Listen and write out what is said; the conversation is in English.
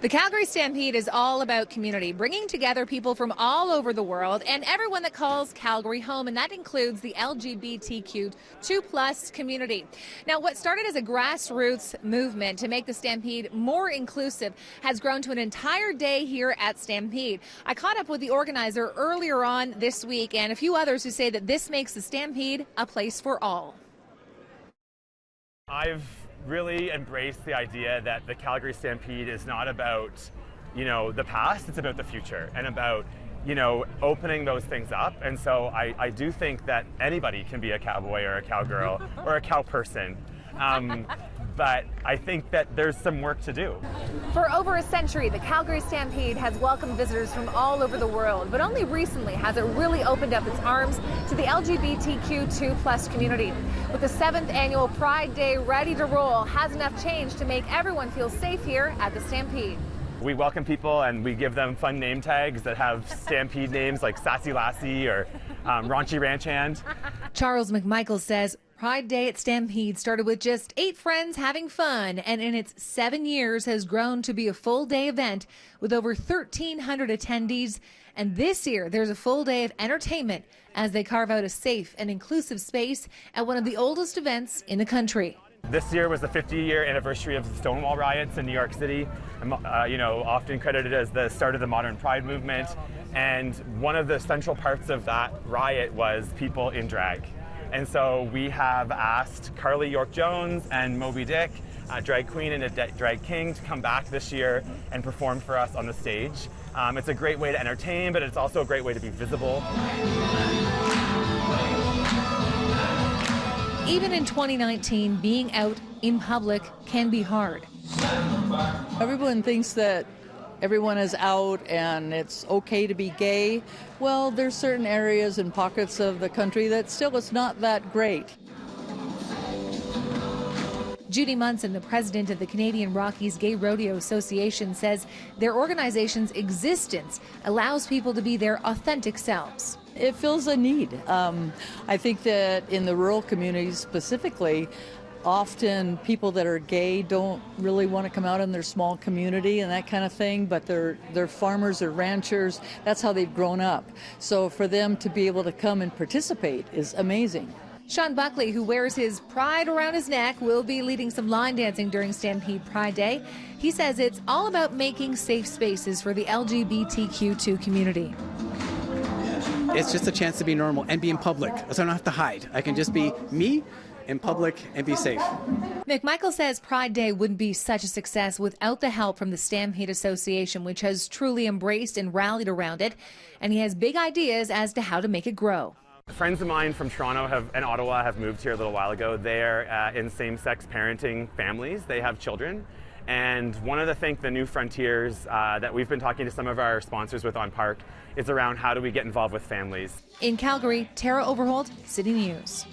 The Calgary Stampede is all about community, bringing together people from all over the world and everyone that calls Calgary home, and that includes the LGBTQ2+ community. Now, what started as a grassroots movement to make the Stampede more inclusive has grown to an entire day here at Stampede. I caught up with the organizer earlier on this week and a few others who say that this makes the Stampede a place for all. I've really embraced the idea that the Calgary Stampede is not about, the past, it's about the future and about, opening those things up. And so I do think that anybody can be a cowboy or a cowgirl or a cow person. But I think that there's some work to do. For over a century, the Calgary Stampede has welcomed visitors from all over the world, but only recently has it really opened up its arms to the LGBTQ2+ community. With the 7th annual Pride Day ready to roll, has enough changed to make everyone feel safe here at the Stampede. We welcome people and we give them fun name tags that have Stampede names like Sassy Lassie or Raunchy Ranch Hand. Charles McMichael says Pride Day at Stampede started with just 8 friends having fun, and in its 7 years has grown to be a full-day event with over 1,300 attendees. And this year, there's a full day of entertainment as they carve out a safe and inclusive space at one of the oldest events in the country. This year was the 50-year anniversary of the Stonewall riots in New York City, often credited as the start of the modern Pride movement. And one of the central parts of that riot was people in drag. And so we have asked Carly York-Jones and Moby Dick, a drag queen and a drag king, to come back this year and perform for us on the stage. It's a great way to entertain, but it's also a great way to be visible. Even in 2019, being out in public can be hard. Everyone thinks that everyone is out and it's okay to be gay. Well, there's certain areas and pockets of the country that still is not that great. Judy Munson, the president of the Canadian Rockies Gay Rodeo Association, says their organization's existence allows people to be their authentic selves. It fills a need. I think that in the rural communities specifically, often people that are gay don't really want to come out in their small community and that kind of thing, but they're farmers or ranchers. That's how they've grown up. So for them to be able to come and participate is amazing. Sean Buckley, who wears his pride around his neck, will be leading some line dancing during Stampede Pride Day. He says it's all about making safe spaces for the LGBTQ2 community. It's just a chance to be normal and be in public, so I don't have to hide. I can just be me in public and be safe. McMichael says Pride Day wouldn't be such a success without the help from the Stampede Association, which has truly embraced and rallied around it, and he has big ideas as to how to make it grow. Friends of mine from Toronto and Ottawa have moved here a little while ago. They're in same-sex parenting families. They have children. And one of the new frontiers that we've been talking to some of our sponsors with on Park is around how do we get involved with families. In Calgary, Tara Overholt, City News.